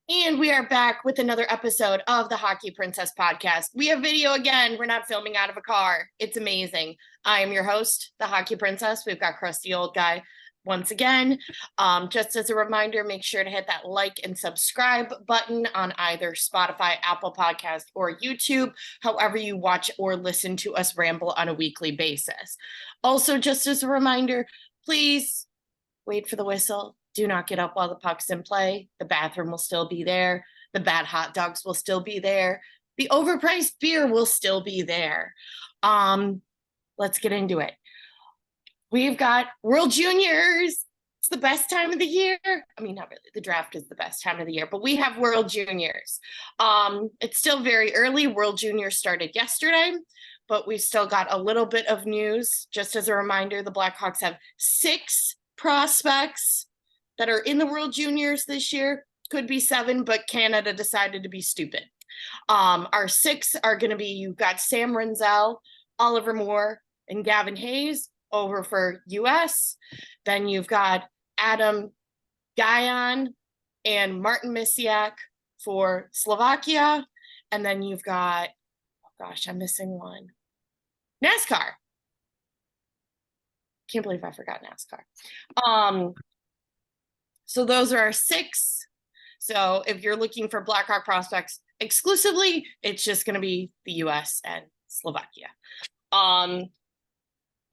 And we are back with another episode of the Hockey Princess podcast. We have video again. We're not filming out of a car. It's amazing. I am your host, the Hockey Princess. We've got Crusty Old Guy once again. Just as a reminder, make sure to hit that like and subscribe button on either Spotify, Apple Podcast, or YouTube, however you watch or listen to us ramble on a weekly basis. Also, just as a reminder, please wait for the whistle. Do not get up while the puck's in play. The bathroom will still be there. The bad hot dogs will still be there. The overpriced beer will still be there. Let's get into it. We've got World Juniors. It's the best time of the year. I mean, not really. The draft is the best time of the year, but we have World Juniors. It's still very early. World Juniors started yesterday, but we've still got a little bit of news. Just as a reminder, the Blackhawks have 6 prospects that are in the World Juniors this year. Could be 7, but Canada decided to be stupid. Our 6 are going to be, you've got Sam Renzel, Oliver Moore, and Gavin Hayes over for US. Then you've got Adam Gajan and Martin Misiak for Slovakia. And then you've got, oh gosh, I'm missing one. NASCAR. Can't believe I forgot NASCAR. So those are our 6. So if you're looking for Blackhawk prospects exclusively, it's just going to be the US and Slovakia.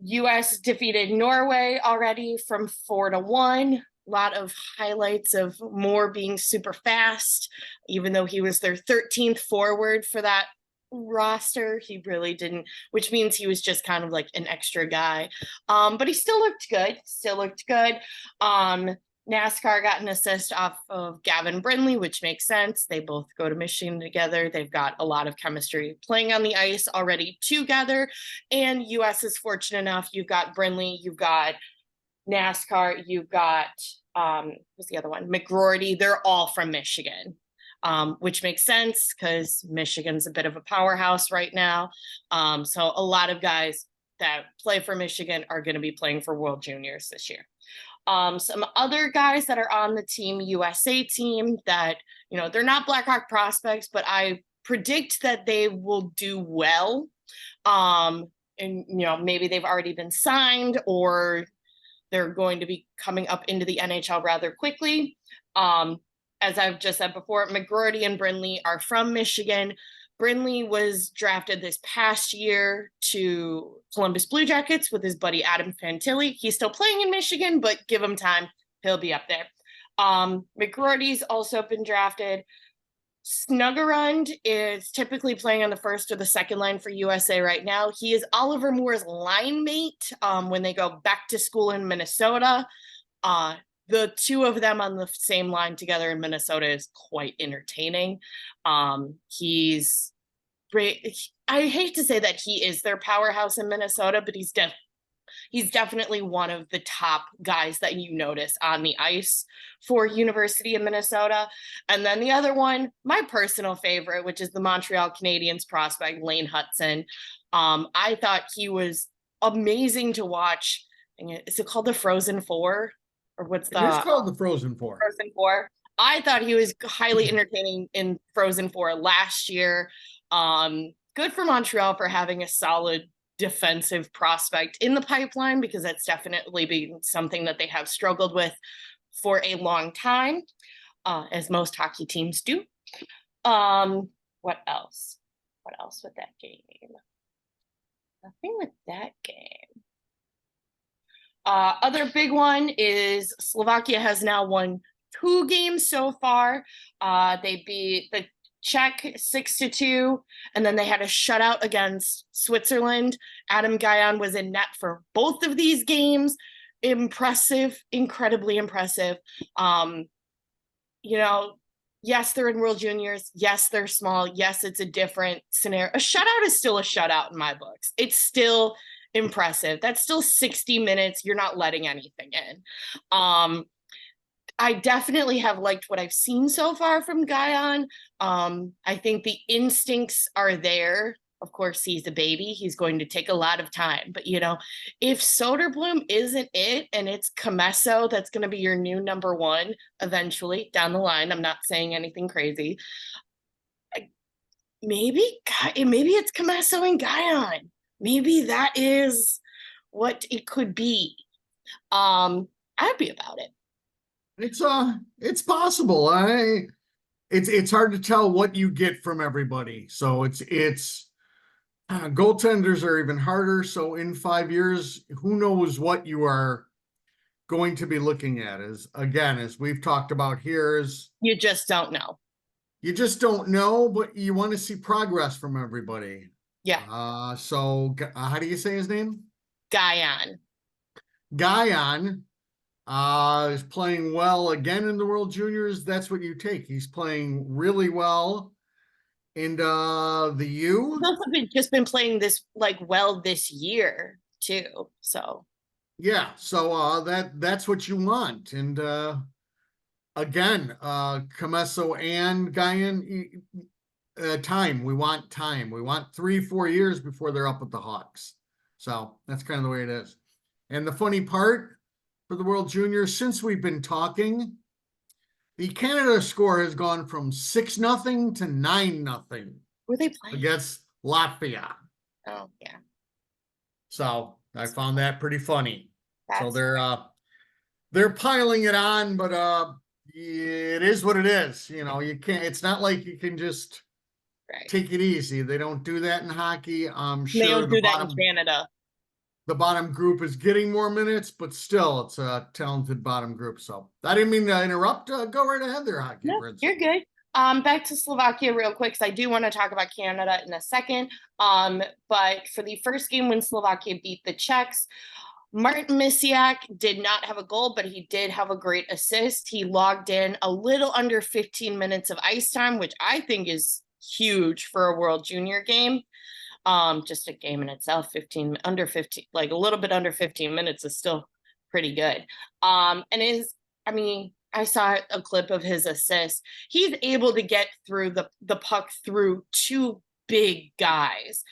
US defeated Norway already from 4-1. A lot of highlights of Moore being super fast, even though he was their 13th forward for that roster. He really didn't, which means he was just kind of like an extra guy. But he still looked good. NASCAR got an assist off of Gavin Brindley, which makes sense. They both go to Michigan together. They've got a lot of chemistry playing on the ice already together. And US is fortunate enough. You've got Brindley, you've got NASCAR, you've got, what's the other one? McGroarty. They're all from Michigan. Which makes sense because Michigan's a bit of a powerhouse right now. So a lot of guys that play for Michigan are going to be playing for World Juniors this year. Some other guys that are on the Team USA team that, they're not Blackhawk prospects, but I predict that they will do well. And, maybe they've already been signed or they're going to be coming up into the NHL rather quickly. As I've just said before, McGroarty and Brindley are from Michigan. Brindley was drafted this past year to Columbus Blue Jackets with his buddy Adam Fantilli. He's still playing in Michigan, but give him time. He'll be up there. McGroarty's also been drafted. Snuggerud is typically playing on the first or the second line for USA right now. He is Oliver Moore's line mate when they go back to school in Minnesota. The 2 of them on the same line together in Minnesota is quite entertaining. He's great. I hate to say that he is their powerhouse in Minnesota, but he's definitely one of the top guys that you notice on the ice for University of Minnesota. And then the other one, my personal favorite, which is the Montreal Canadiens prospect, Lane Hutson. I thought he was amazing to watch. Is it called the Frozen Four? Or what's the? It's called the Frozen Four. Frozen Four. I thought he was highly entertaining in Frozen Four last year. Good for Montreal for having a solid defensive prospect in the pipeline because that's definitely been something that they have struggled with for a long time, as most hockey teams do. What else? What else with that game? Nothing with that game. Other big one is Slovakia has now won 2 games so far. They beat the Czech 6-2, and then they had a shutout against Switzerland. Adam Gajan was in net for both of these games. Impressive, incredibly impressive. Yes, they're in World Juniors. Yes, they're small. Yes, it's a different scenario. A shutout is still a shutout in my books. It's still impressive. That's still 60 minutes. You're not letting anything in. I definitely have liked what I've seen so far from Gajan. I think the instincts are there Of course, he's a baby. He's going to take a lot of time. But, if Soderblom isn't it and it's Comesso that's going to be your new number one eventually down the line, I'm not saying anything crazy. Maybe it's Comesso and Guyon. Maybe that is what it could be. I'd be about it. It's possible. It's hard to tell what you get from everybody. So it's goaltenders are even harder. So in 5 years, who knows what you are going to be looking at? As we've talked about here, is you just don't know. You just don't know, but you want to see progress from everybody. Yeah. So how do you say his name? Guyon. Guyon is playing well again in the World Juniors. That's what you take. He's playing really well. And the U. He's also just been playing this well this year too. So yeah, so that's what you want. And again, Comesso and Guyon, time. We want time. We want 3-4 years before they're up with the Hawks. So that's kind of the way it is. And the funny part for the World Juniors, since we've been talking, the Canada score has gone from 6-0 to 9-0. Were they playing against Latvia? Oh yeah. So I found that pretty funny. That's so they're piling it on, but it is what it is. You can't. It's not like you can just take it easy. They don't do that in hockey. I'm sure they don't do that in Canada. The bottom group is getting more minutes, but still, it's a talented bottom group. So I didn't mean to interrupt. Go right ahead there, Hockey Prince. You're good. Back to Slovakia real quick, because I do want to talk about Canada in a second. But for the first game when Slovakia beat the Czechs, Martin Misiak did not have a goal, but he did have a great assist. He logged in a little under 15 minutes of ice time, which I think is huge for a World Junior game. Just a game in itself, a little bit under 15 minutes is still pretty good. I saw a clip of his assist. He's able to get through the puck through two big guys.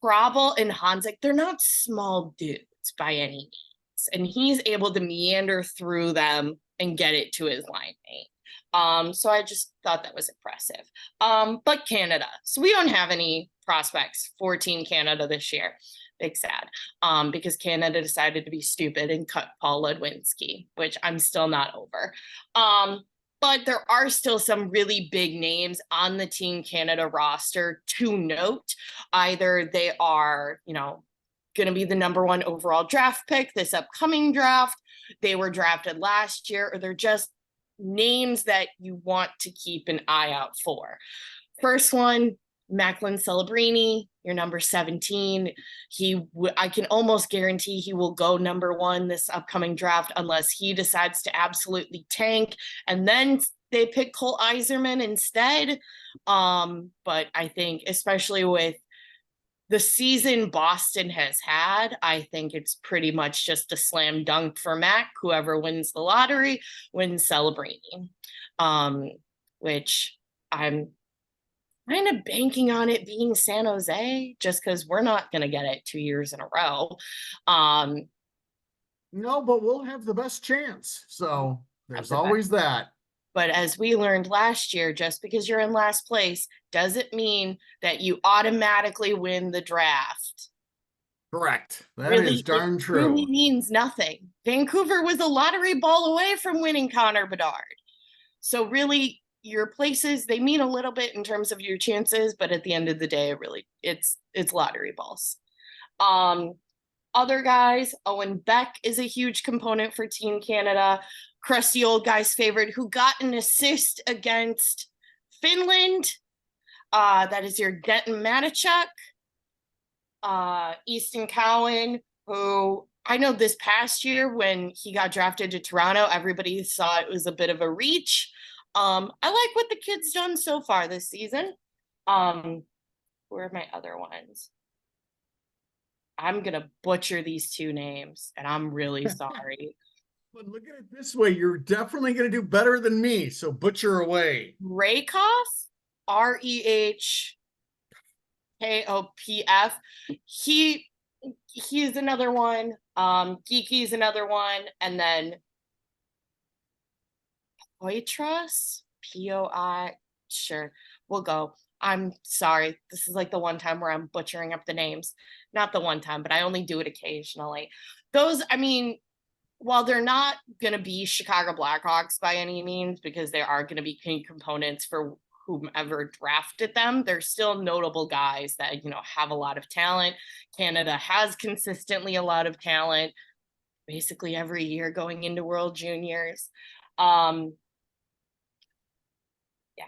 Krabel and Hanzik, they're not small dudes by any means. And he's able to meander through them and get it to his line mate. So I just thought that was impressive. But Canada. So we don't have any prospects for Team Canada this year. Big sad. Because Canada decided to be stupid and cut Paul Ludwinski, which I'm still not over. But there are still some really big names on the Team Canada roster to note. Either they are, going to be the number one overall draft pick this upcoming draft. They were drafted last year, or they're just names that you want to keep an eye out for. First one, Macklin Celebrini, your number 17. I can almost guarantee he will go number one this upcoming draft unless he decides to absolutely tank and then they pick Cole Iserman instead. But I think, especially with the season Boston has had, I think it's pretty much just a slam dunk for Mac. Whoever wins the lottery wins Celebrini, which I'm kind of banking on it being San Jose, just because we're not going to get it 2 years in a row. No, but we'll have the best chance. So there's always that. But as we learned last year, just because you're in last place doesn't mean that you automatically win the draft. Correct. That is darn true. It really means nothing. Vancouver was a lottery ball away from winning Connor Bedard. So really, your places, they mean a little bit in terms of your chances, but at the end of the day, it's lottery balls. Other guys, Owen Beck is a huge component for Team Canada. Crusty old guy's favorite, who got an assist against Finland. That is your Denton Matichuk. Easton Cowan, who I know this past year when he got drafted to Toronto, everybody thought it was a bit of a reach. I like what the kid's done so far this season. Where are my other ones? I'm going to butcher these two names, and I'm really sorry. But look at it this way. You're definitely going to do better than me, so butcher away. Rehkopf, R-E-H, Kopf. He he's another one. Geeky's another one, and then Poitras, Poi. Sure, we'll go. I'm sorry. This is like the one time where I'm butchering up the names. Not the one time, but I only do it occasionally. Those, I mean, while they're not going to be Chicago Blackhawks by any means, because they are going to be key components for whomever drafted them, they're still notable guys that, have a lot of talent. Canada has consistently a lot of talent, basically every year going into World Juniors. Um, yeah,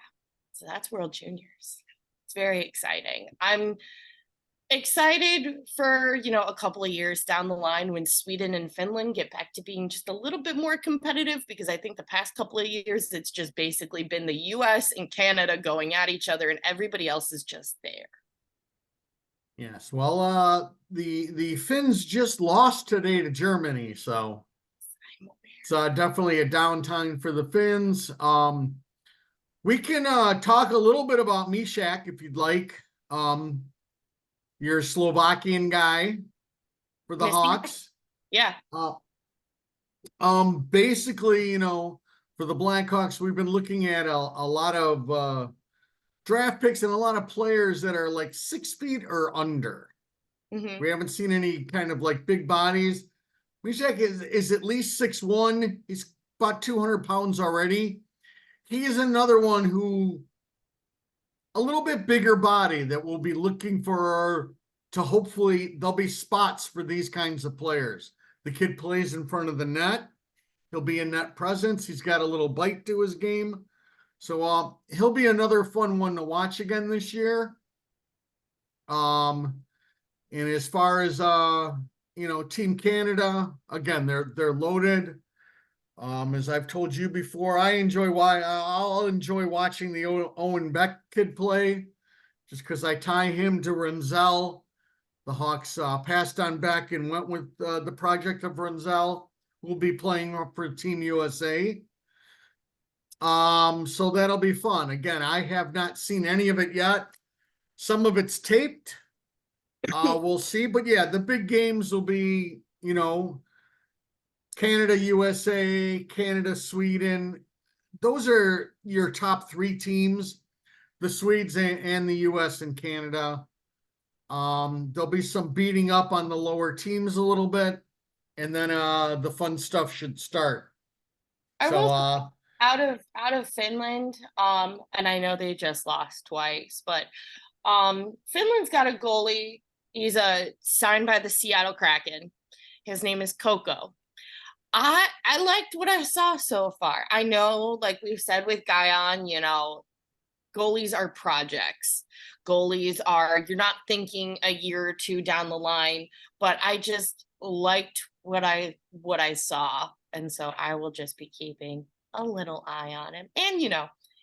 so that's World Juniors. It's very exciting. I'm excited for a couple of years down the line when Sweden and Finland get back to being just a little bit more competitive, because I think the past couple of years it's just basically been the US and Canada going at each other and everybody else is just there. Yes, well, the Finns just lost today to Germany, so it's definitely a downtime for the Finns. We can talk a little bit about Mishak if you'd like. Your Slovakian guy for the Missing? Hawks. Yeah. Basically, for the Blackhawks, we've been looking at a lot of draft picks and a lot of players that are like 6 feet or under. Mm-hmm. We haven't seen any kind of like big bodies. Mishak is at least 6'1". He's about 200 pounds already. He is another one who a little bit bigger body that we'll be looking for to hopefully there'll be spots for these kinds of players. The kid plays in front of the net. He'll be a net presence. He's got a little bite to his game. So he'll be another fun one to watch again this year. And as far as Team Canada, again, they're loaded. As I've told you before, I'll enjoy watching the Owen Beck kid play, just because I tie him to Renzel. The Hawks passed on Beck and went with the project of Renzel, who will be playing for Team USA. So that'll be fun. Again, I have not seen any of it yet. Some of it's taped. We'll see. But yeah, the big games will be, Canada, USA, Canada, Sweden. Those are your top 3 teams, the Swedes and the US and Canada. There'll be some beating up on the lower teams a little bit, and then the fun stuff should start. I So will out of Finland, and I know they just lost twice, but Finland's got a goalie. He's signed by the Seattle Kraken. His name is Coco. I liked what I saw so far. I know, like we've said with Guyon, goalies are projects. Goalies are, you're not thinking a year or two down the line, but I just liked what I saw. And so I will just be keeping a little eye on him. And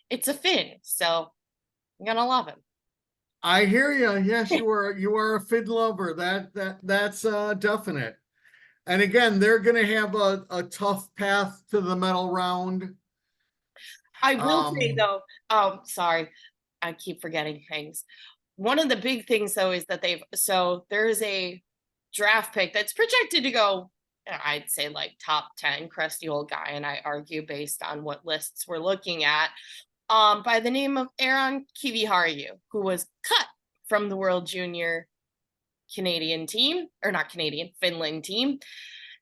it's a Finn, so I'm gonna love him. I hear you. Yes, you are a Finn lover. That's definite. And again, they're going to have a tough path to the medal round. I will say though, sorry, I keep forgetting things. One of the big things though is that there's a draft pick that's projected to go, I'd say like top 10, crusty old guy, and I argue based on what lists we're looking at, by the name of Aaron Kiviharju, who was cut from the World Junior Canadian team, or not Canadian, Finland team.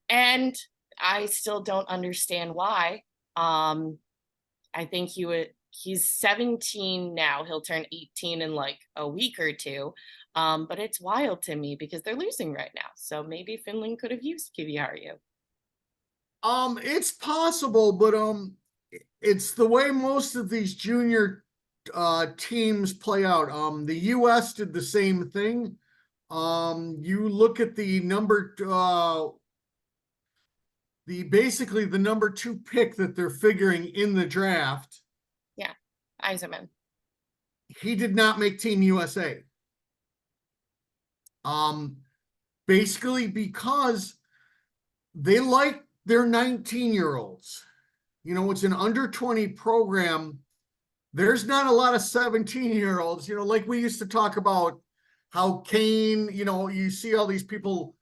And I still don't understand why. I think he's 17 now. He'll turn 18 in like a week or two. But it's wild to me because they're losing right now. So maybe Finland could have used Kiviharju. It's possible, but it's the way most of these junior teams play out. The US did the same thing. You look at the basically the number 2 pick that they're figuring in the draft. Yeah, Eiserman. He did not make Team USA. Basically because they like their 19-year-olds. It's an under 20 program. There's not a lot of 17-year-olds, like we used to talk about how Kane, you see all these people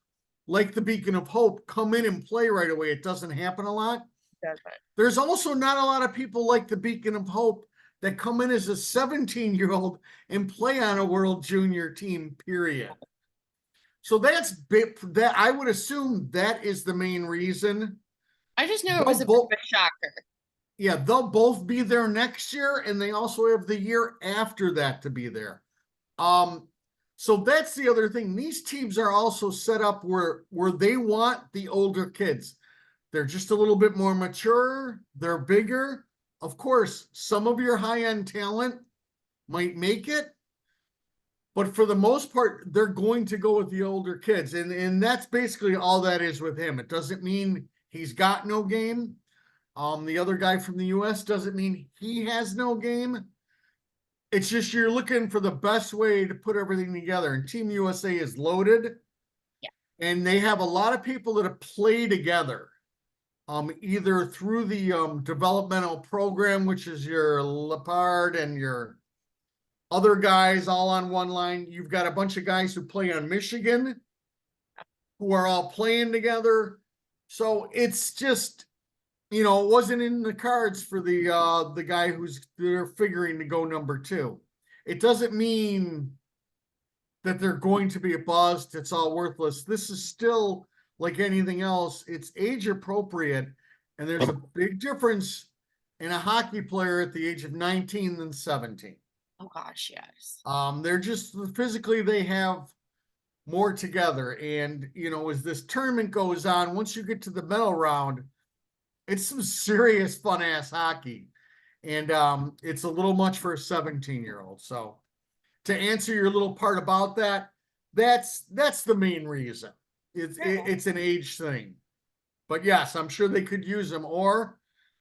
like the Beacon of Hope come in and play right away. It doesn't happen a lot. Definitely. There's also not a lot of people like the Beacon of Hope that come in as a 17-year-old and play on a World Junior team, period. So that I would assume that is the main reason. I just know it was They'll a bit both, of a shocker. yeah, they'll both be there next year, and they also have the year after that to be there. Um, so that's the other thing. These teams are also set up where they want the older kids. They're just a little bit more mature. They're bigger. Of course, some of your high-end talent might make it, but for the most part, they're going to go with the older kids. And that's basically all that is with him. It doesn't mean he's got no game. The other guy from the US doesn't mean he has no game. It's just you're looking for the best way to put everything together. And Team USA is loaded. Yeah. And they have a lot of people that play together. Either through the developmental program, which is your Lepard and your other guys all on one line. You've got a bunch of guys who play on Michigan who are all playing together. So it's just, it wasn't in the cards for the guy who's they're figuring to go number 2. It doesn't mean that they're going to be a bust. It's all worthless. This is still like anything else. It's age appropriate, and there's a big difference in a hockey player at the age of 19 than 17. Oh gosh, yes. They're just physically they have more together, and as this tournament goes on, once you get to the medal round, it's some serious fun ass hockey, and it's a little much for a 17-year-old. So to answer your little part about that, that's the main reason. It's an age thing. But yes, I'm sure they could use him, or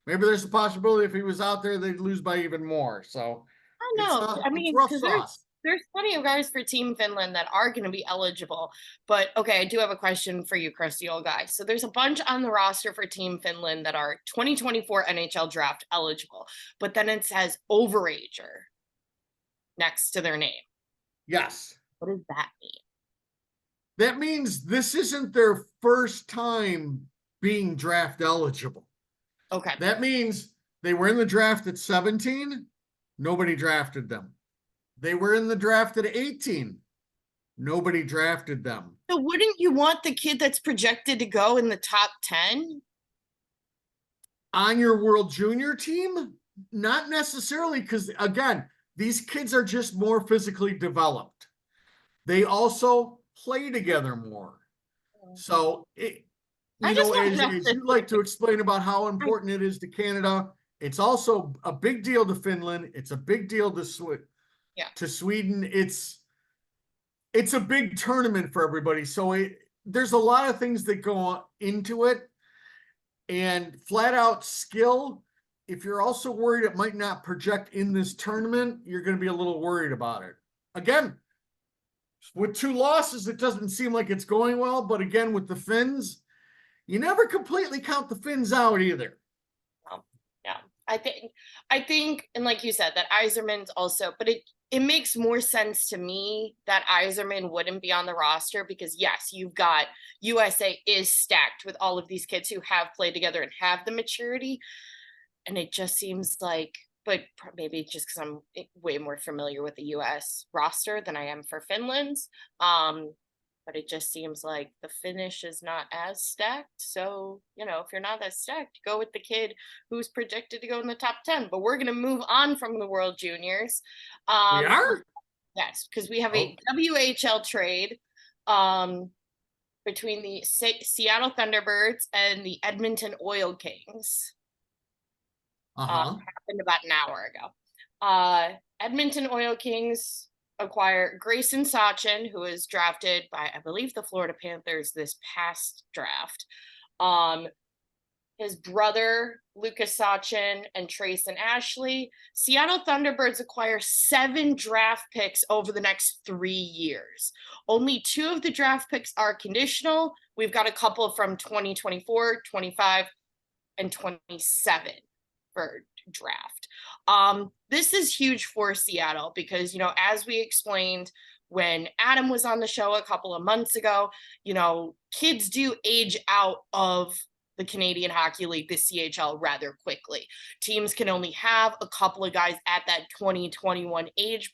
maybe there's a possibility if he was out there, they'd lose by even more. So I know. I it's mean, rough because sauce. there's plenty of guys for Team Finland that are going to be eligible. But okay, I do have a question for you, Chris, the old guy. So there's a bunch on the roster for Team Finland that are 2024 NHL draft eligible, but then it says overager next to their name. Yes. What does that mean? That means this isn't their first time being draft eligible. Okay. That means they were in the draft at 17, nobody drafted them. They were in the draft at 18, nobody drafted them. So wouldn't you want the kid that's projected to go in the top 10? On your World Junior team? Not necessarily, because again, these kids are just more physically developed. They also play together more. So, I just don't as know. you like to explain about how important it is to Canada, it's also a big deal to Finland. It's a big deal to Sweden. It's a big tournament for everybody. So there's a lot of things that go into it, and flat out skill. If you're also worried it might not project in this tournament, you're going to be a little worried about it. Again, with 2 losses, it doesn't seem like it's going well. But again, with the Finns, you never completely count the Finns out either. Yeah, I think, and like you said, that Yzerman's also, but it makes more sense to me that Yzerman wouldn't be on the roster because yes, you've got USA is stacked with all of these kids who have played together and have the maturity, and it just seems like, but maybe just because I'm way more familiar with the US roster than I am for Finland's. But it just seems like the Finnish is not as stacked. So, if you're not as stacked, go with the kid who's projected to go in the top 10. But we're going to move on from the World Juniors. We are? Yes, because we have a WHL trade between the Seattle Thunderbirds and the Edmonton Oil Kings. Happened about an hour ago. Edmonton Oil Kings acquire Grayson Sachin, who was drafted by, I believe, the Florida Panthers this past draft. His brother, Lucas Sachin, and Trayson Ashley. Seattle Thunderbirds acquire 7 draft picks over the next 3 years. Only 2 of the draft picks are conditional. We've got a couple from 2024, 25, and 27 for draft. This is huge for Seattle because, as we explained, when Adam was on the show a couple of months ago, you know, kids do age out of the Canadian Hockey League, the CHL, rather quickly. Teams can only have a couple of guys at that 2021 age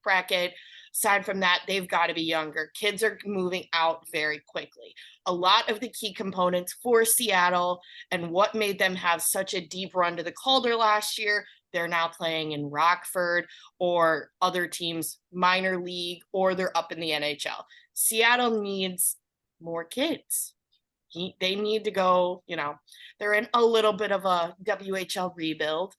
bracket. Aside from that, they've got to be younger. Kids are moving out very quickly. A lot of the key components for Seattle and what made them have such a deep run to the Calder last year, they're now playing in Rockford or other teams, minor league, or they're up in the NHL. Seattle needs more kids. They need to go, you know, they're in a little bit of a WHL rebuild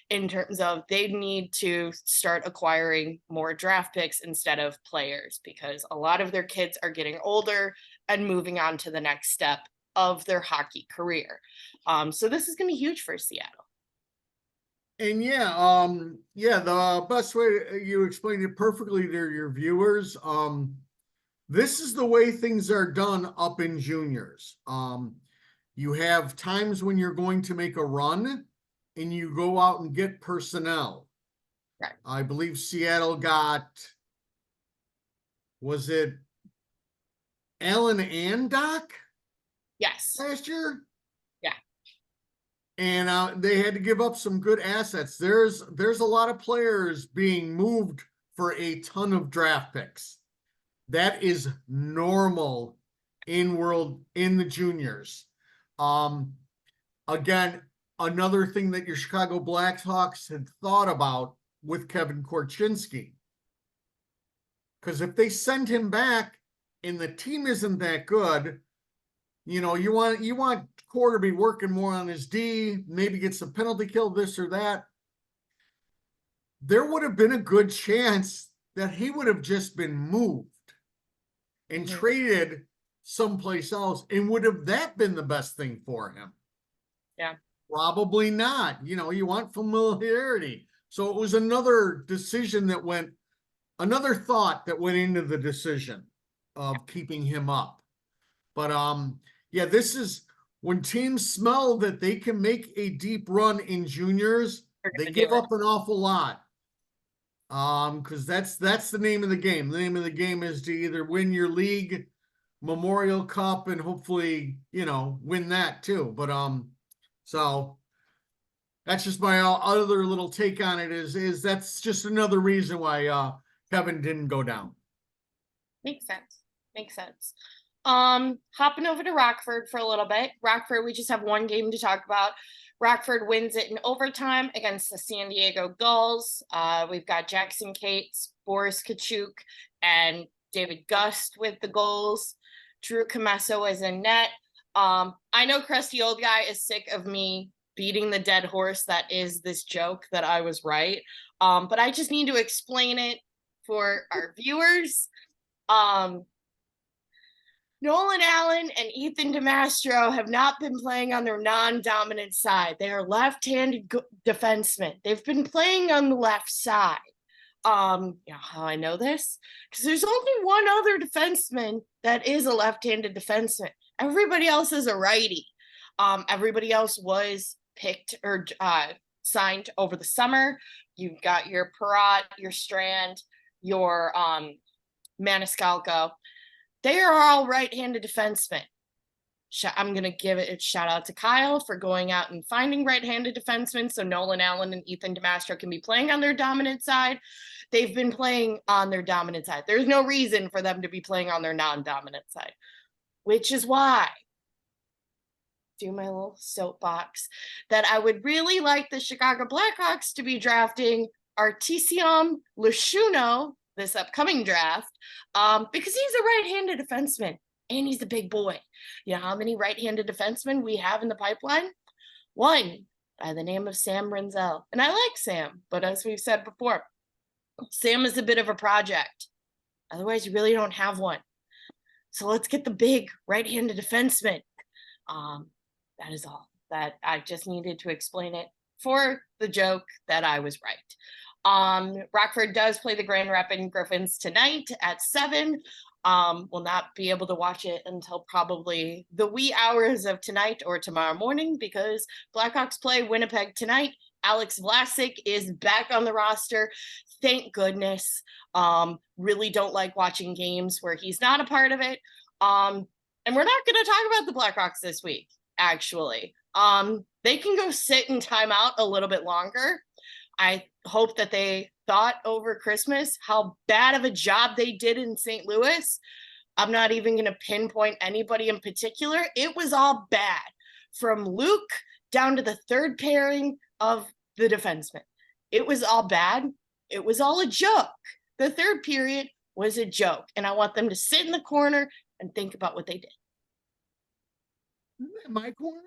in terms of they need to start acquiring more draft picks instead of players, because a lot of their kids are getting older and moving on to the next step of their hockey career. So this is going to be huge for Seattle. And yeah, the best way you explained it perfectly to your viewers. This is the way things are done up in juniors. You have times when you're going to make a run and you go out and get personnel. Right. I believe Seattle got, was it Allen and Doc Yes. last year? Yeah. And they had to give up some good assets. There's a lot of players being moved for a ton of draft picks. That is normal in the juniors. Again, another thing that your Chicago Blackhawks had thought about with Kevin Korchinski. Because if they send him back and the team isn't that good, you know, you want Core to be working more on his D, maybe get some penalty kill, this or that. There would have been a good chance that he would have just been moved and traded someplace else. And would have that been the best thing for him? Yeah. Probably not. You know, you want familiarity. So it was another decision that went, another thought that went into the decision of keeping him up. But yeah, this is when teams smell that they can make a deep run in juniors, they give up an awful lot. Because that's the name of the game. The name of the game is to either win your league Memorial Cup and hopefully, you know, win that too. But so that's just my other little take on it is that's just another reason why Kevin didn't go down. Makes sense. Makes sense. Hopping over to Rockford for a little bit. Rockford, we just have one game to talk about. Rockford wins it in overtime against the San Diego Gulls. We've got Jackson Cates, Boris Kachuk, and David Gust with the goals. Drew Comesso is in net. I know Crusty Old Guy is sick of me beating the dead horse that is this joke that I was right. But I just need to explain it for our viewers. Nolan Allen and Ethan DeMastro have not been playing on their non-dominant side. They are left-handed defensemen. They've been playing on the left side. You know how I know this? Because there's only one other defenseman that is a left-handed defenseman. Everybody else is a righty. Everybody else was picked or signed over the summer. You've got your Perrott, your Strand, your Maniscalco. They are all right-handed defensemen. I'm going to give it a shout out to Kyle for going out and finding right-handed defensemen so Nolan Allen and Ethan DeMastro can be playing on their dominant side. They've been playing on their dominant side. There's no reason for them to be playing on their non-dominant side, which is why, do my little soapbox, that I would really like the Chicago Blackhawks to be drafting Artesium Lashuno this upcoming draft, because he's a right-handed defenseman and he's a big boy. You know how many right-handed defensemen we have in the pipeline? One by the name of Sam Renzel. And I like Sam, but as we've said before, Sam is a bit of a project. Otherwise, you really don't have one. So let's get the big right-handed defenseman. That is all. That I just needed to explain it for the joke that I was right. Rockford does play the Grand Rapids Griffins tonight at 7. Will not be able to watch it until probably the wee hours of tonight or tomorrow morning because Blackhawks play Winnipeg tonight Alex Vlasic is back on the roster. Thank goodness. Really don't like watching games where he's not a part of it. And we're not going to talk about the Blackhawks this week, actually. They can go sit in timeout a little bit longer. I hope that they thought over Christmas how bad of a job they did in St. Louis. I'm not even going to pinpoint anybody in particular. It was all bad, from Luke down to the third pairing of the defenseman. It was all bad. It was all a joke. The third period was a joke, and I want them to sit in the corner and think about what they did. Isn't that my corner?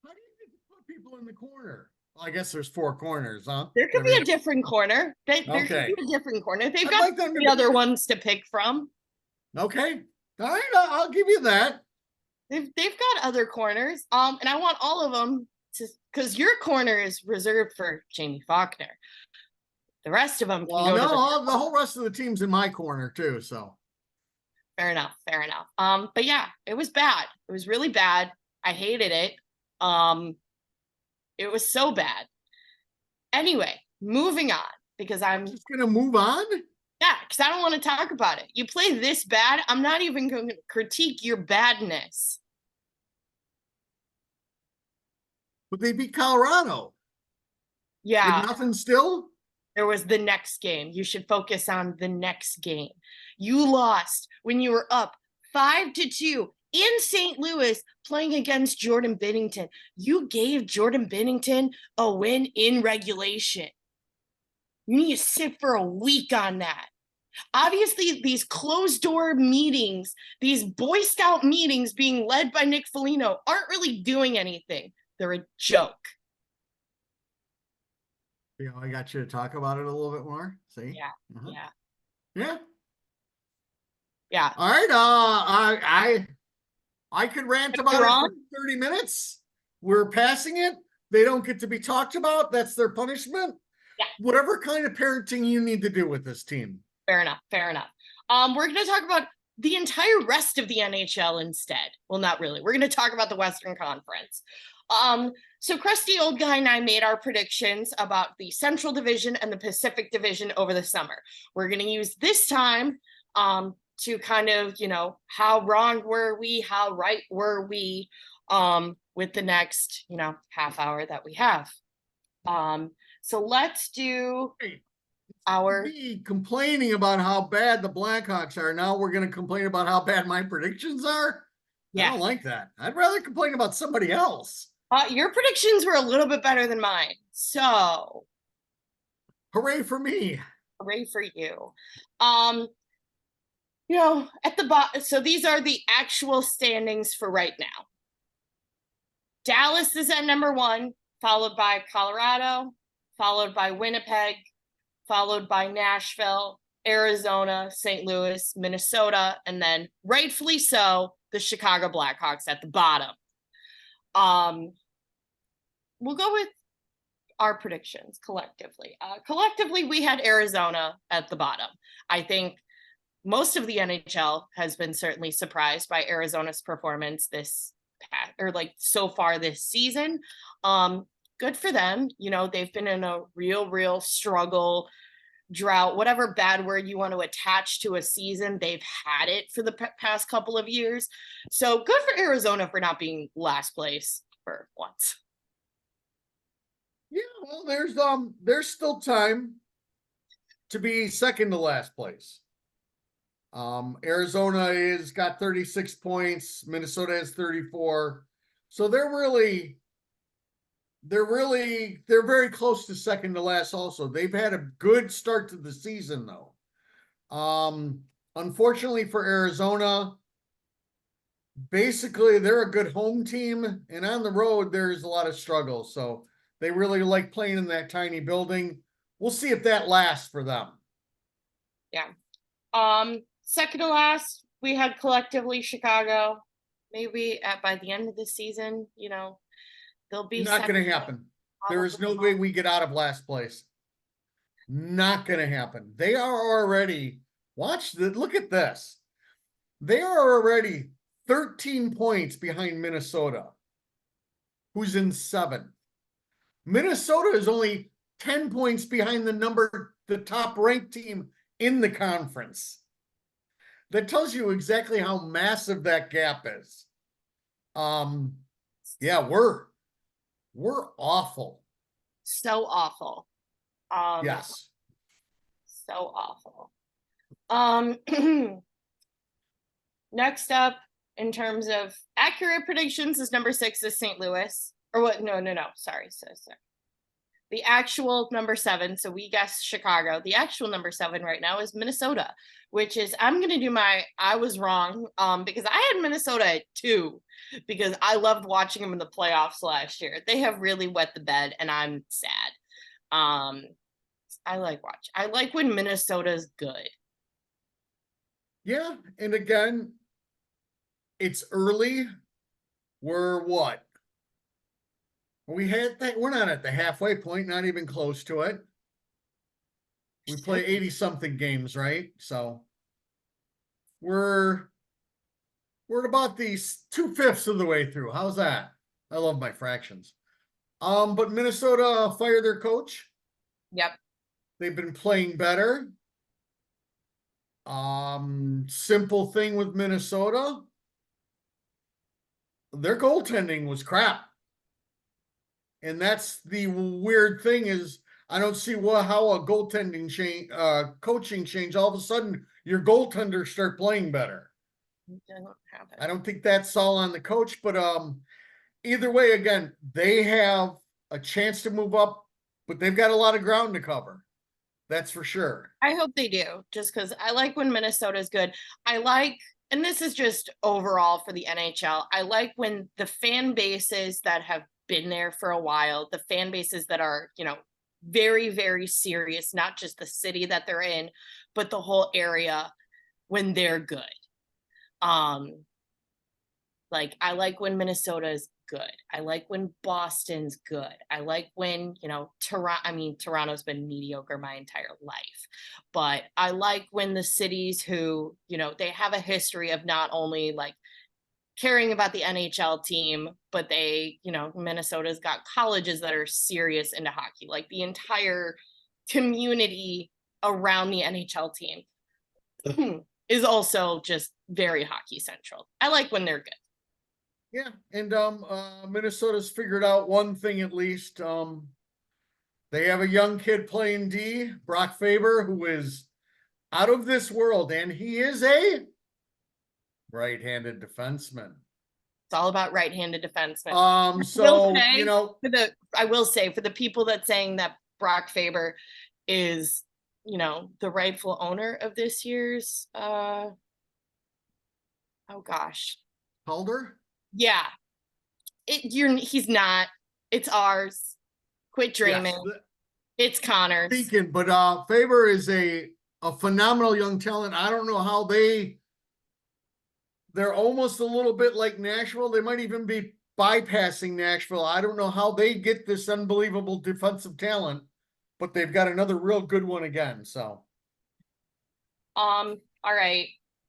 How do you get to put people in the corner? Well, I guess there's 4 corners, huh? There could be a different corner. There Okay. could be a different corner. They've I'd got like them to 3 other ones to pick from. Okay. All right, I'll give you that. They've got other corners. And I want all of them to, because your corner is reserved for Jamie Faulkner. The rest of them can Well, go to no, the whole rest of the team's in my corner too, so. Fair enough. Fair enough. But yeah, it was bad. It was really bad. I hated it. It was so bad. Anyway, moving on, because I'm just gonna move on. Yeah, because I don't want to talk about it. You play this bad, I'm not even going to critique your badness. But they beat Colorado. Yeah. With nothing still? There was the next game. You should focus on the next game. You lost when you were up 5-2 in St. Louis playing against Jordan Binnington. You gave Jordan Binnington a win in regulation. You need to sit for a week on that. Obviously, these closed door meetings, these Boy Scout meetings being led by Nick Foligno aren't really doing anything. They're a joke. You know, I got you to talk about it a little bit more. See? Yeah. Uh-huh. Yeah. Yeah. Yeah. All right. I could rant about it for 30 minutes. We're passing it. They don't get to be talked about. That's their punishment. Yeah. Whatever kind of parenting you need to do with this team. Fair enough. Fair enough. We're going to talk about the entire rest of the NHL instead. Well, not really. We're going to talk about the Western Conference. So Krusty Old Guy and I made our predictions about the Central Division and the Pacific Division over the summer. We're going to use this time to kind of, how wrong were we? How right were we with the next, half hour that we have. So let's do me complaining about how bad the Blackhawks are. Now we're going to complain about how bad my predictions are. Yeah. I don't like that. I'd rather complain about somebody else. Your predictions were a little bit better than mine. So hooray for me. Hooray for you. At the bottom, so these are the actual standings for right now. Dallas is at number 1, followed by Colorado, followed by Winnipeg, followed by Nashville, Arizona, St. Louis, Minnesota, and then rightfully so, the Chicago Blackhawks at the bottom. We'll go with our predictions collectively. Collectively, we had Arizona at the bottom. I think most of the NHL has been certainly surprised by Arizona's performance so far this season. Good for them. They've been in a real struggle, drought, whatever bad word you want to attach to a season. They've had it for the past couple of years. So good for Arizona for not being last place for once. Yeah, well, there's still time to be second to last place. Arizona is got 36 points. Minnesota has 34. So they're very close to second to last also. They've had a good start to the season though. Unfortunately for Arizona, basically they're a good home team, and on the road there's a lot of struggle. So they really like playing in that tiny building. We'll see if that lasts for them. Yeah. Second to last, we had collectively Chicago. Maybe by the end of the season, they'll be not going to happen. There is no way we get out of last place. Not going to happen. They are already, look at this. They are already 13 points behind Minnesota, who's in 7th. Minnesota is only 10 points behind the top ranked team in the conference. That tells you exactly how massive that gap is. Yeah, we're awful. So awful. Yes. So awful. Next up, in terms of accurate predictions, is number 6 is St. Louis. Or what? No. Sorry. The actual number 7, so we guessed Chicago. The actual number 7 right now is Minnesota, which is, I'm going to do I was wrong, because I had Minnesota at 2, because I loved watching them in the playoffs last year. They have really wet the bed, and I'm sad. I like when Minnesota's good. Yeah, and again, it's early. We're what? We're not at the halfway point, not even close to it. We play 80 something games, right? So we're at about these 2/5 of the way through. How's that? I love my fractions. But Minnesota fired their coach. Yep. They've been playing better. Simple thing with Minnesota. Their goaltending was crap. And that's the weird thing is I don't see how a goaltending change, coaching change, all of a sudden your goaltenders start playing better. I don't think that's all on the coach, but either way, again, they have a chance to move up, but they've got a lot of ground to cover. That's for sure. I hope they do, just because I like when Minnesota's good. And this is just overall for the NHL, I like when the fan bases that have been there for a while, the fan bases that are, very, very serious, not just the city that they're in, but the whole area, when they're good. Like, I like when Minnesota is good. I like when Boston's good. I like when, Toronto's been mediocre my entire life. But I like when the cities who, they have a history of not only like caring about the NHL team, but Minnesota's got colleges that are serious into hockey. Like the entire community around the NHL team is also just very hockey central. I like when they're good. Yeah, and Minnesota's figured out one thing at least. They have a young kid playing D, Brock Faber, who is out of this world, and he is a right-handed defenseman. It's all about right-handed defensemen. So I will say for the people that saying that Brock Faber is, the rightful owner of this year's oh gosh. Calder? Yeah. He's not. It's ours. Quit dreaming. Yes. It's Connor's. Speaking, but Faber is a phenomenal young talent. I don't know how they're almost a little bit like Nashville. They might even be bypassing Nashville. I don't know how they get this unbelievable defensive talent, but they've got another real good one again. So, all right,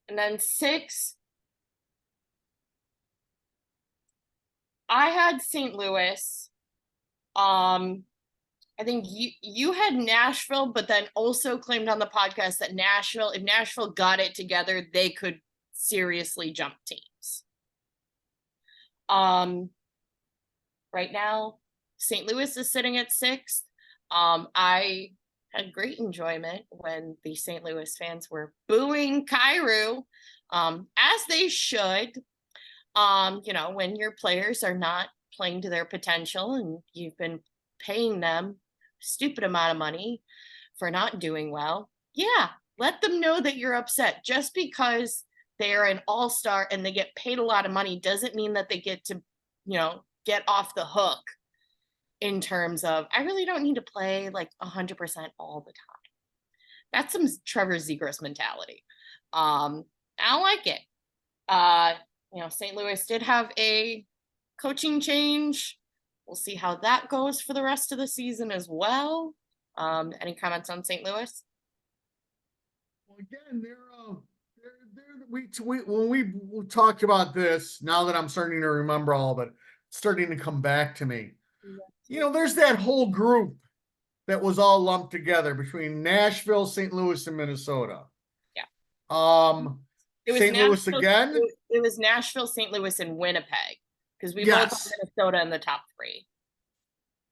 and then 6. I had St. Louis. I think you had Nashville, but then also claimed on the podcast that if Nashville got it together, they could seriously jump teams. Right now, St. Louis is sitting at 6th. I had great enjoyment when the St. Louis fans were booing Kyrou, as they should. When your players are not playing to their potential and you've been paying them a stupid amount of money for not doing well, yeah, let them know that you're upset. Just because they're an all-star and they get paid a lot of money doesn't mean that they get to, get off the hook in terms of, I really don't need to play like 100% all the time. That's some Trevor Zegras mentality. I don't like it. St. Louis did have a coaching change. We'll see how that goes for the rest of the season as well. Any comments on St. Louis? Well, again, when we talked about this, now that I'm starting to remember all of it, it's starting to come back to me. there's that whole group that was all lumped together between Nashville, St. Louis, and Minnesota. Yeah. It was St. Louis Nashville. again. It was Nashville, St. Louis, and Winnipeg because we both have Yes. Minnesota in the top three.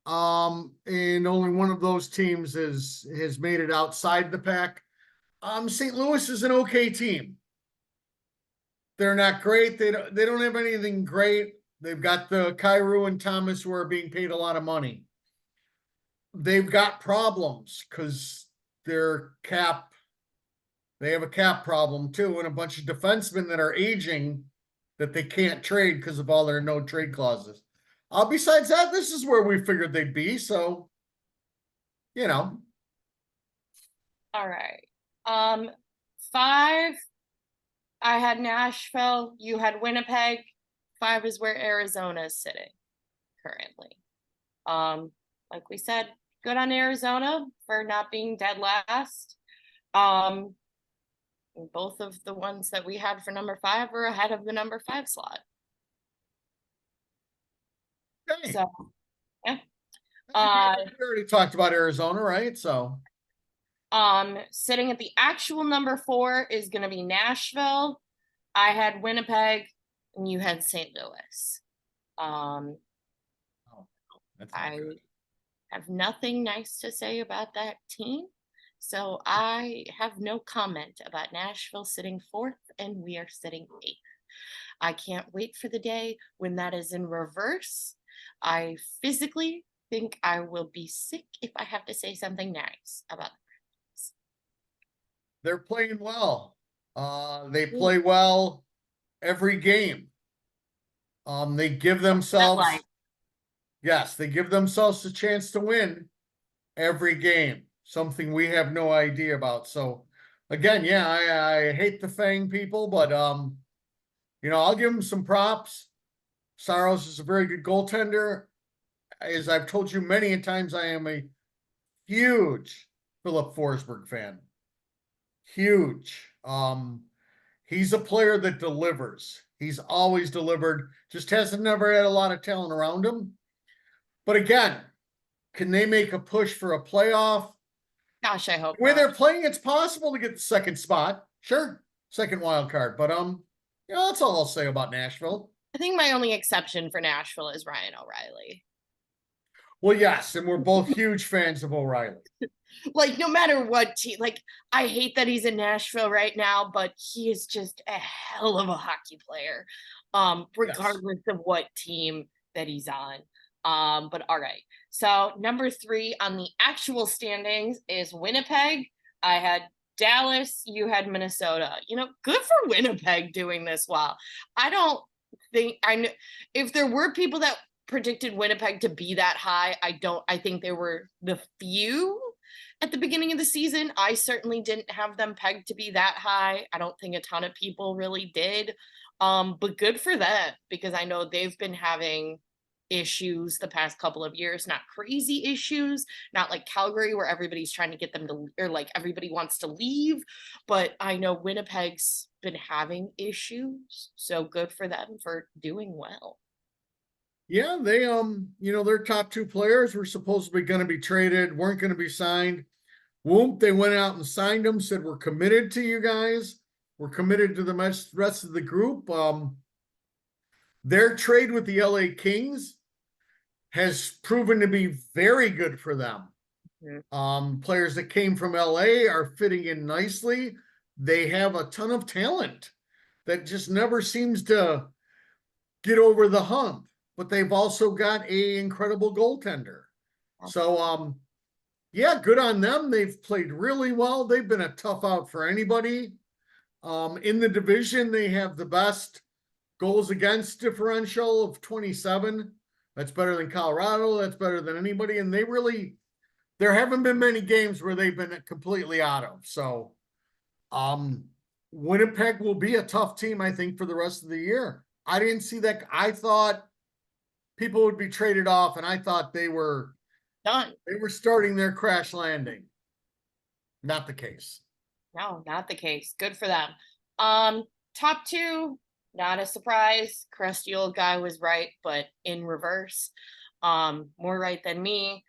And only one of those teams has made it outside the pack. St. Louis is an okay team. They're not great. They don't have anything great. They've got the Kyrou and Thomas who are being paid a lot of money. They've got problems because their cap, they have a cap problem too, and a bunch of defensemen that are aging that they can't trade because of all their no trade clauses. Besides that, this is where we figured they'd be. So, All right. 5, I had Nashville. You had Winnipeg. 5 is where Arizona is sitting currently. Like we said, good on Arizona for not being dead last. Both of the ones that we had for number 5 are ahead of the number 5 slot. okay. So, yeah. We already talked about Arizona, right? So, Sitting at the actual number 4 is going to be Nashville. I had Winnipeg, and you had St. Louis. I have nothing nice to say about that team. So I have no comment about Nashville sitting 4th and we are sitting 8th. I can't wait for the day when that is in reverse. I physically think I will be sick if I have to say something nice about the they're playing well. They play well every game. They give themselves, yes, they give themselves a chance to win every game. Something we have no idea about. So, again, yeah, I hate the Fang people, but I'll give them some props. Saros is a very good goaltender. As I've told you many times, I am a huge Philip Forsberg fan. Huge. He's a player that delivers. He's always delivered. Just hasn't never had a lot of talent around him. But again, can they make a push for a playoff? Gosh, I hope The way not. they're playing, it's possible to get the second spot. Sure, second wild card. But that's all I'll say about Nashville. I think my only exception for Nashville is Ryan O'Reilly. Well, yes, and we're both huge fans of O'Reilly. Like, no matter what team, like, I hate that he's in Nashville right now, but he is just a hell of a hockey player, regardless of what team that he's on. But all right. So number 3 on the actual standings is Winnipeg. I had Dallas, you had Minnesota. Good for Winnipeg doing this well. I don't think if there were people that predicted Winnipeg to be that high, I think there were the few at the beginning of the season. I certainly didn't have them pegged to be that high. I don't think a ton of people really did. But good for them, because I know they've been having issues the past couple of years, not crazy issues, not like Calgary where everybody's trying to get them to, or like everybody wants to leave, but I know Winnipeg's been having issues, so good for them for doing well. Yeah, they their top 2 players were supposedly going to be traded, weren't going to be signed. Whoop, they went out and signed them, said we're committed to you guys. We're committed to the rest of the group. Their trade with the LA Kings has proven to be very good for them. Mm-hmm. Players that came from LA are fitting in nicely. They have a ton of talent that just never seems to get over the hump, but they've also got a incredible goaltender. So, yeah, good on them. They've played really well. They've been a tough out for anybody. In the division, they have the best goals against differential of 27. That's better than Colorado. That's better than anybody. And there haven't been many games where they've been completely out of. So, Winnipeg will be a tough team, I think, for the rest of the year. I didn't see that. I thought people would be traded off, and I thought they were done. They were starting their crash landing. Not the case. No, not the case. Good for them. Top 2, not a surprise. Crusty old guy was right, but in reverse. More right than me.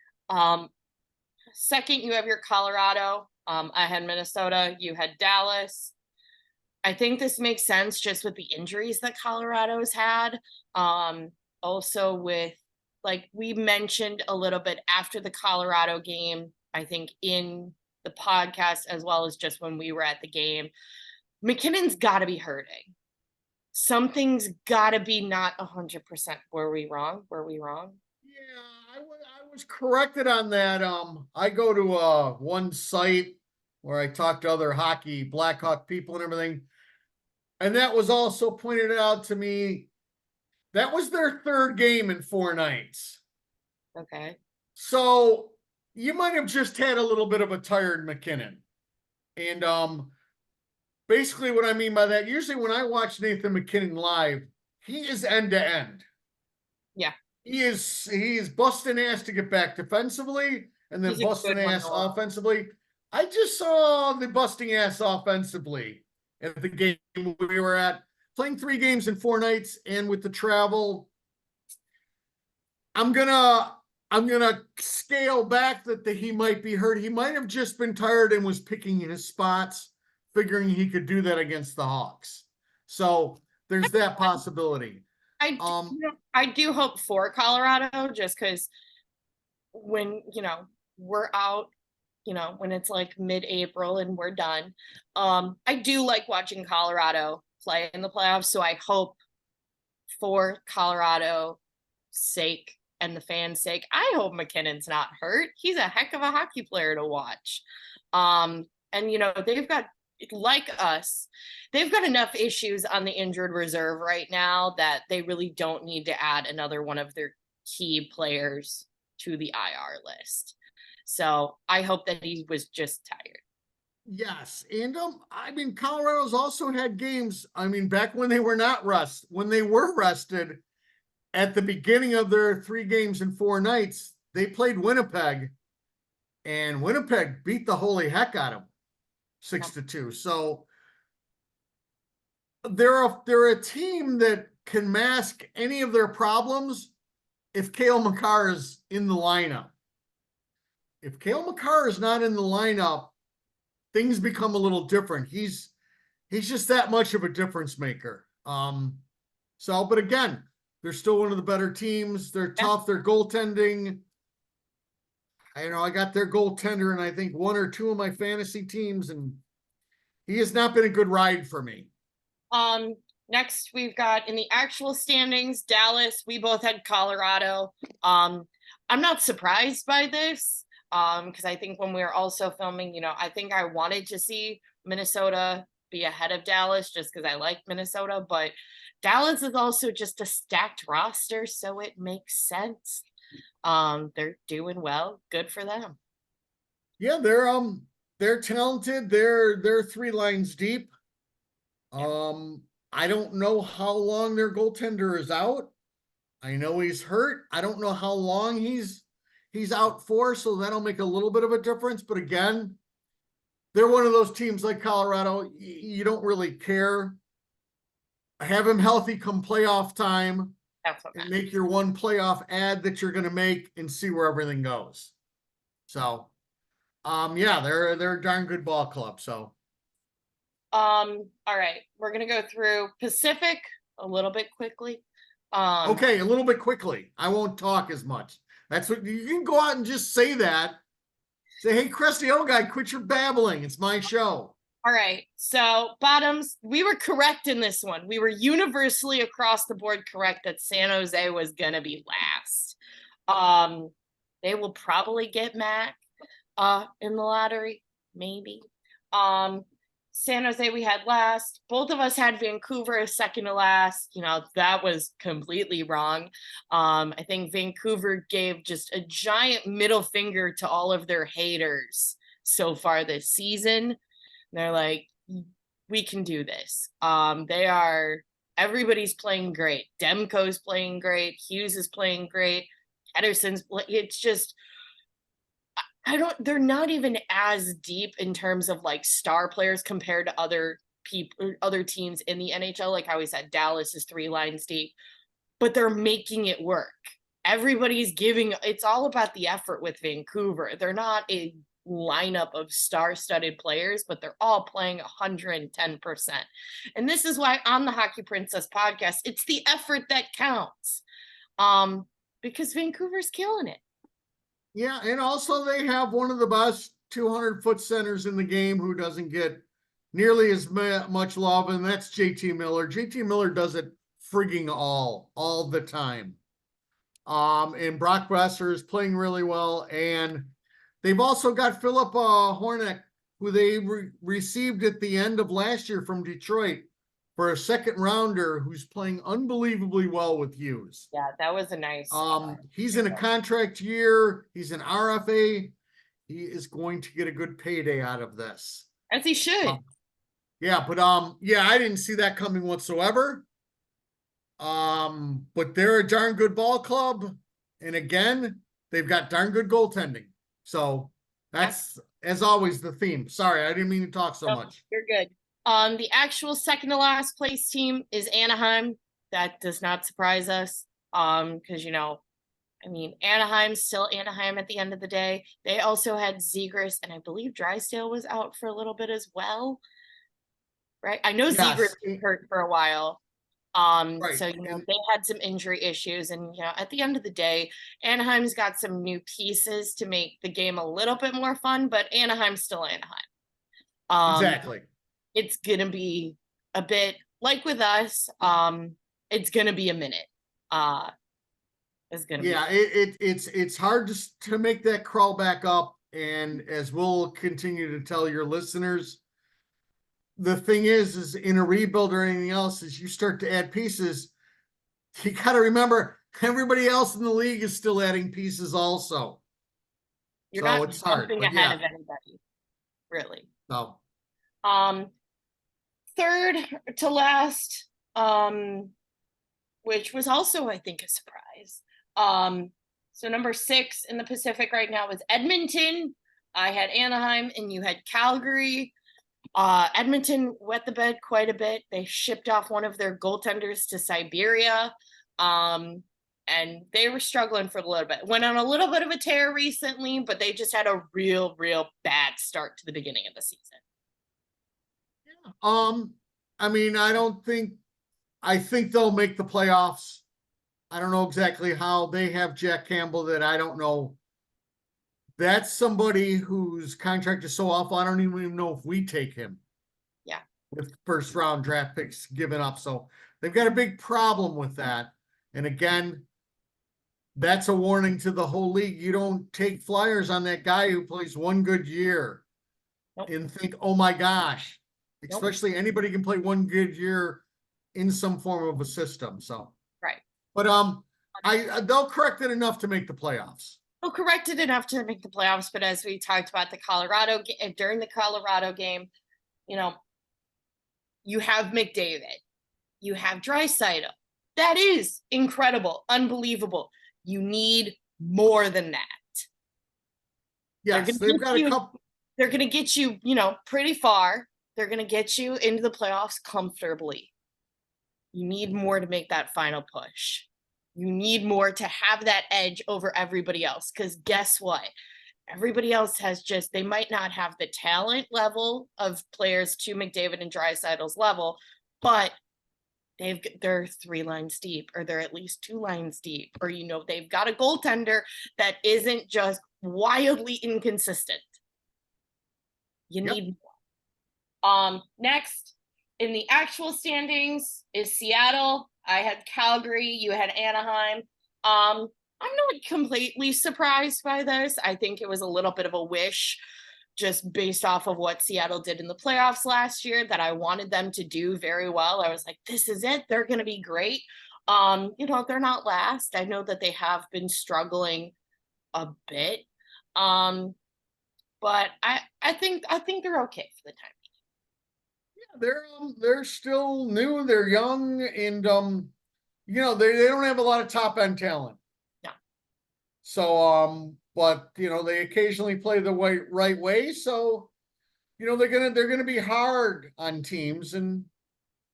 Second, you have your Colorado. I had Minnesota. You had Dallas. I think this makes sense just with the injuries that Colorado's had. Also with, like we mentioned a little bit after the Colorado game, I think in the podcast as well as just when we were at the game, McKinnon's got to be hurting. Something's got to be not 100%. Were we wrong? Yeah, I was corrected on that. I go to one site where I talk to other hockey, Blackhawk people and everything. And that was also pointed out to me. That was their third game in 4 nights. Okay. So you might have just had a little bit of a tired McKinnon. And basically what I mean by that, usually when I watch Nathan McKinnon live, he is end to end. Yeah. He is busting ass to get back defensively and then busting ass offensively. I just saw the busting ass offensively at the game we were at, playing 3 games in 4 nights, and with the travel, I'm gonna scale back that he might be hurt. He might have just been tired and was picking his spots, figuring he could do that against the Hawks. So there's that possibility. I do hope for Colorado, just because when we're out, when it's like mid-April and we're done, I do like watching Colorado play in the playoffs. So I hope for Colorado sake and the fans' sake, I hope McKinnon's not hurt. He's a heck of a hockey player to watch. And they've got, like us, they've got enough issues on the injured reserve right now that they really don't need to add another one of their key players to the IR list. So I hope that he was just tired. Yes, and I mean, Colorado's also had games. I mean, back when they were not when they were rested at the beginning of their 3 games in 4 nights, they played Winnipeg, and Winnipeg beat the holy heck out of them, 6-2. So they're a team that can mask any of their problems if Cale Makar is in the lineup. If Cale Makar is not in the lineup, things become a little different. He's just that much of a difference maker. But again, they're still one of the better teams. They're tough. They're goaltending. I got their goaltender and I think 1 or 2 of my fantasy teams, and he has not been a good ride for me. Next we've got in the actual standings, Dallas. We both had Colorado. I'm not surprised by this. Because I think when we were also filming, I think I wanted to see Minnesota be ahead of Dallas just because I like Minnesota, but Dallas is also just a stacked roster, so it makes sense. They're doing well. Good for them. Yeah, they're talented. They're 3 lines deep. I don't know how long their goaltender is out. I know he's hurt. I don't know how long he's out for, so that'll make a little bit of a difference. But again, they're one of those teams like Colorado. You don't really care. Have him healthy come playoff time, and make your one playoff ad that you're going to make and see where everything goes. So, yeah, they're a darn good ball club. So, all right, we're going to go through Pacific a little bit quickly. Okay, a little bit quickly. I won't talk as much. That's what you can go out and just say that. Say, hey, Crusty old guy, quit your babbling. It's my show. All right. So bottoms, we were correct in this one. We were universally across the board correct that San Jose was going to be last. They will probably get Mac in the lottery, maybe. San Jose we had last. Both of us had Vancouver as second to last. That was completely wrong. I think Vancouver gave just a giant middle finger to all of their haters so far this season. They're like, we can do this. Everybody's playing great. Demko's playing great. Hughes is playing great. It's just, they're not even as deep in terms of like star players compared to other teams in the NHL. Like how we said, Dallas is 3 lines deep, but they're making it work. everybody's giving, it's all about the effort with Vancouver. They're not a lineup of star-studded players, but they're all playing 110%. And this is why on the Hockey Princess podcast, it's the effort that counts. Because Vancouver's killing it. Yeah, and also they have one of the best 200-foot centers in the game who doesn't get nearly as much love, and that's JT Miller. JT Miller does it frigging all the time. And Brock Besser is playing really well, and they've also got Philip Hornick, who they received at the end of last year from Detroit for a second rounder, who's playing unbelievably well with Hughes. Yeah, that was a nice. He's in a contract year. He's an RFA. He is going to get a good payday out of this. As he should. Yeah, but yeah, I didn't see that coming whatsoever. But they're a darn good ball club, and again, they've got darn good goaltending. So that's, as always, the theme. Sorry, I didn't mean to talk so much. You're good. The actual second to last place team is Anaheim. That does not surprise us. Because I mean, Anaheim's still Anaheim at the end of the day. They also had Zegras, and I believe Drysdale was out for a little bit as well. Right? I know Zegras was hurt for a while. Right. So they had some injury issues, and at the end of the day, Anaheim's got some new pieces to make the game a little bit more fun, but Anaheim's still Anaheim. Exactly. It's gonna be a bit like with us. It's gonna be a minute. It's gonna be. It's hard to make that crawl back up, and as we'll continue to tell your listeners, the thing is in a rebuild or anything else, as you start to add pieces, you got to remember everybody else in the league is still adding pieces also. You're not jumping ahead of anybody, really. No. Third to last, which was also, I think, a surprise. So number 6 in the Pacific right now is Edmonton. I had Anaheim, and you had Calgary. Edmonton wet the bed quite a bit. They shipped off one of their goaltenders to Siberia. And they were struggling for a little bit. Went on a little bit of a tear recently, but they just had a real bad start to the beginning of the season. I mean, I think they'll make the playoffs. I don't know exactly how. They have Jack Campbell that I don't know. That's somebody whose contract is so awful, I don't even know if we take him. Yeah. With first round draft picks given up. So they've got a big problem with that. And again, that's a warning to the whole league. You don't take flyers on that guy who plays one good year and think, oh my gosh, especially anybody can play one good year in some form of a system. So, right. But they'll correct it enough to make the playoffs. Well, corrected enough to make the playoffs, but as we talked about during the Colorado game, you have McDavid, you have Draisaitl. That is incredible, unbelievable. You need more than that. Yes, they've got a couple. They're going to get you, pretty far. They're going to get you into the playoffs comfortably. You need more to make that final push. You need more to have that edge over everybody else. Because guess what? Everybody else they might not have the talent level of players to McDavid and Draisaitl's level, but they're 3 lines deep, or they're at least 2 lines deep, or they've got a goaltender that isn't just wildly inconsistent. You need more. Next in the actual standings is Seattle. I had Calgary, you had Anaheim. I'm not completely surprised by this. I think it was a little bit of a wish, just based off of what Seattle did in the playoffs last year, that I wanted them to do very well. I was like, this is it. They're going to be great. They're not last. I know that they have been struggling a bit. But I think they're okay for the time. They're still new, they're young, and they don't have a lot of top end talent. Yeah. So but they occasionally play the right way. So they're gonna be hard on teams, and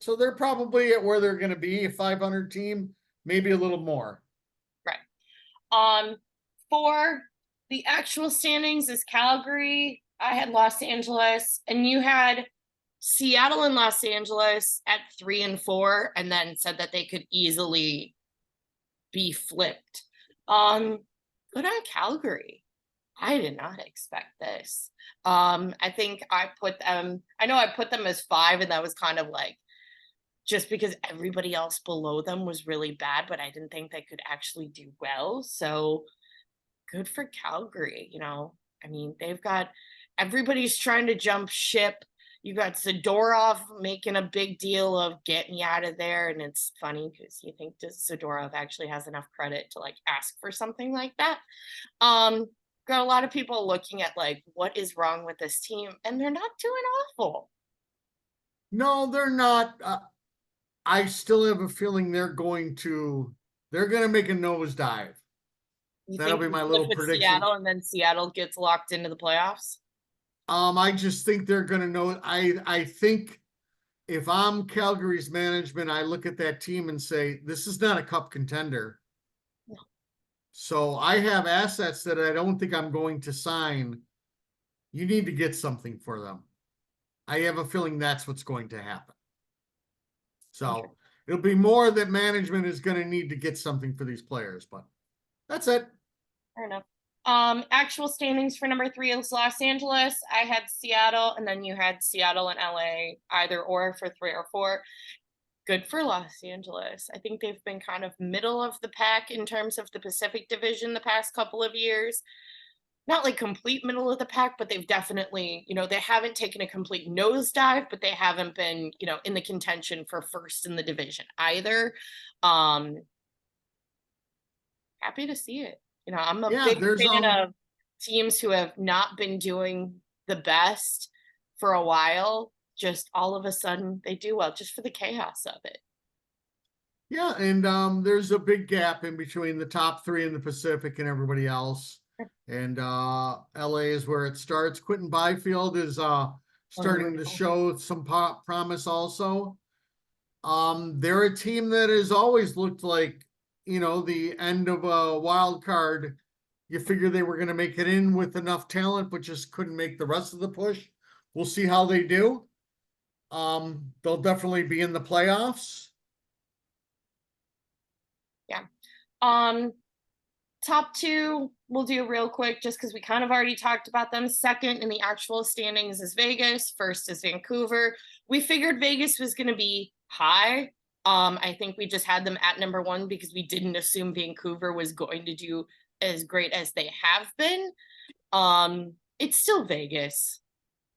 so they're probably at where they're gonna be, a 500 team, maybe a little more. Right. For the actual standings is Calgary. I had Los Angeles, and you had Seattle and Los Angeles at 3 and 4, and then said that they could easily be flipped. Good on Calgary. I did not expect this. I think I know I put them as 5, and that was kind of like just because everybody else below them was really bad, but I didn't think they could actually do well. So good for Calgary. I mean, everybody's trying to jump ship. You got Zadorov making a big deal of get me out of there. And it's funny because you think Zadorov actually has enough credit to like ask for something like that. Got a lot of people looking at like, what is wrong with this team? And they're not doing awful. No, they're not. I still have a feeling they're going to make a nosedive. You That'll think be we my flip little with prediction. Seattle and then Seattle gets locked into the playoffs? I just think they're gonna know. I think if I'm Calgary's management, I look at that team and say, this is not a cup contender. No. So I have assets that I don't think I'm going to sign. You need to get something for them. I have a feeling that's what's going to happen. So it'll be more that management is going to need to get something for these players, but that's it. Fair enough. Actual standings for number 3 is Los Angeles. I had Seattle, and then you had Seattle and LA, either or for 3 or 4. Good for Los Angeles. I think they've been kind of middle of the pack in terms of the Pacific Division the past couple of years. Not like complete middle of the pack, but they've definitely, they haven't taken a complete nosedive, but they haven't been, in the contention for first in the division either. Happy to see it. I'm a Yeah, big fan of teams who have not been doing the best for a while. Just all of a sudden they do well, just for the chaos of it. yeah, and there's a big gap in between the top 3 in the Pacific and everybody else. And LA is where it starts. Quentin Byfield is starting to show some promise also. They're a team that has always looked like, the end of a wild card. You figure they were going to make it in with enough talent, but just couldn't make the rest of the push. We'll see how they do. They'll definitely be in the playoffs. Yeah. Top 2, we'll do real quick just because we kind of already talked about them. Second in the actual standings is Vegas. First is Vancouver. We figured Vegas was going to be high. I think we just had them at number 1 because we didn't assume Vancouver was going to do as great as they have been. It's still Vegas.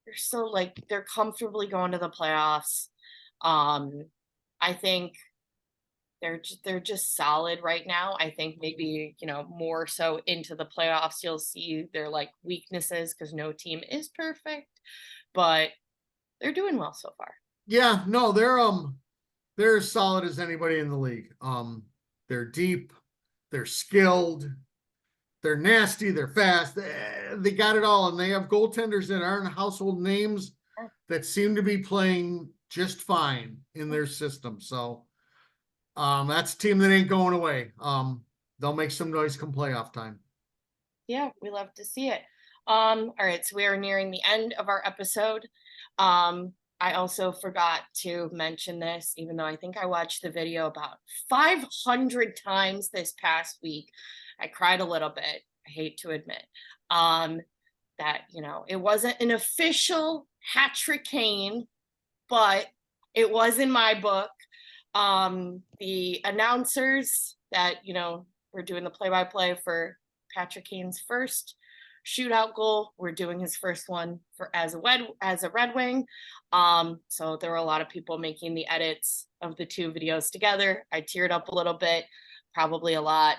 They're still they're comfortably going to the playoffs. I think they're just solid right now. I think maybe, more so into the playoffs, you'll see their weaknesses because no team is perfect, but they're doing well so far. Yeah, no, they're as solid as anybody in the league. They're deep, they're skilled, they're nasty, they're fast. They got it all, and they have goaltenders that aren't household names that seem to be playing just fine in their system. So that's a team that ain't going away. They'll make some noise come playoff time. Yeah, we love to see it. All right, so we are nearing the end of our episode. I also forgot to mention this, even though I think I watched the video about 500 times this past week. I cried a little bit, I hate to admit. That, it wasn't an official hat-trick Kane, but it was in my book. The announcers that, were doing the play-by-play for Patrick Kane's first shootout goal were doing his first one as a Red Wing. So there were a lot of people making the edits of the 2 videos together. I teared up a little bit, probably a lot,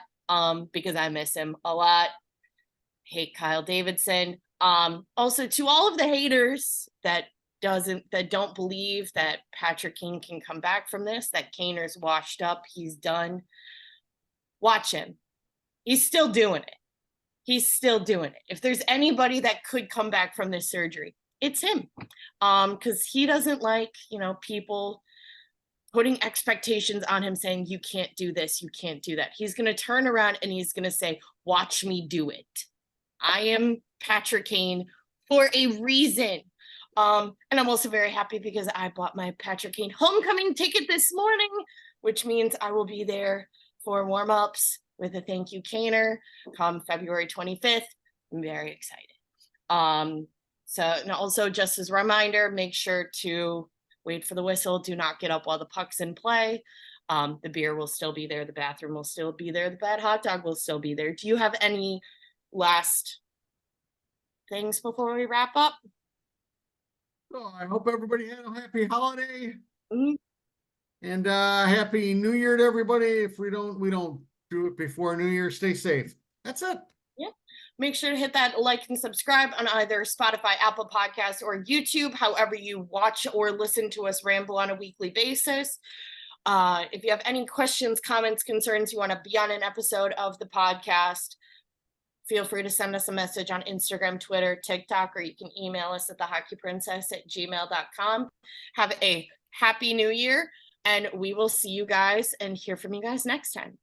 because I miss him a lot. Hate Kyle Davidson. Also to all of the haters that don't believe that Patrick Kane can come back from this, that Kaner's washed up, he's done. Watch him. He's still doing it. He's still doing it. If there's anybody that could come back from this surgery, it's him. Because he doesn't like, people putting expectations on him saying, you can't do this, you can't do that. He's going to turn around and he's going to say, watch me do it. I am Patrick Kane for a reason. And I'm also very happy because I bought my Patrick Kane homecoming ticket this morning, which means I will be there for warm-ups with a thank you Kaner come February 25th. I'm very excited. So, and also just as a reminder, make sure to wait for the whistle. Do not get up while the puck's in play. The beer will still be there. The bathroom will still be there. The bad hot dog will still be there. Do you have any last things before we wrap up? Oh, I hope everybody had a happy holiday. Mm-hmm. And happy New Year to everybody. If we don't do it before New Year, stay safe. That's it. Yeah. Make sure to hit that like and subscribe on either Spotify, Apple Podcasts, or YouTube, however you watch or listen to us ramble on a weekly basis. If you have any questions, comments, concerns, you want to be on an episode of the podcast, feel free to send us a message on Instagram, Twitter, TikTok, or you can email us at thehockeyprincess@gmail.com. Have a happy new year, and we will see you guys and hear from you guys next time.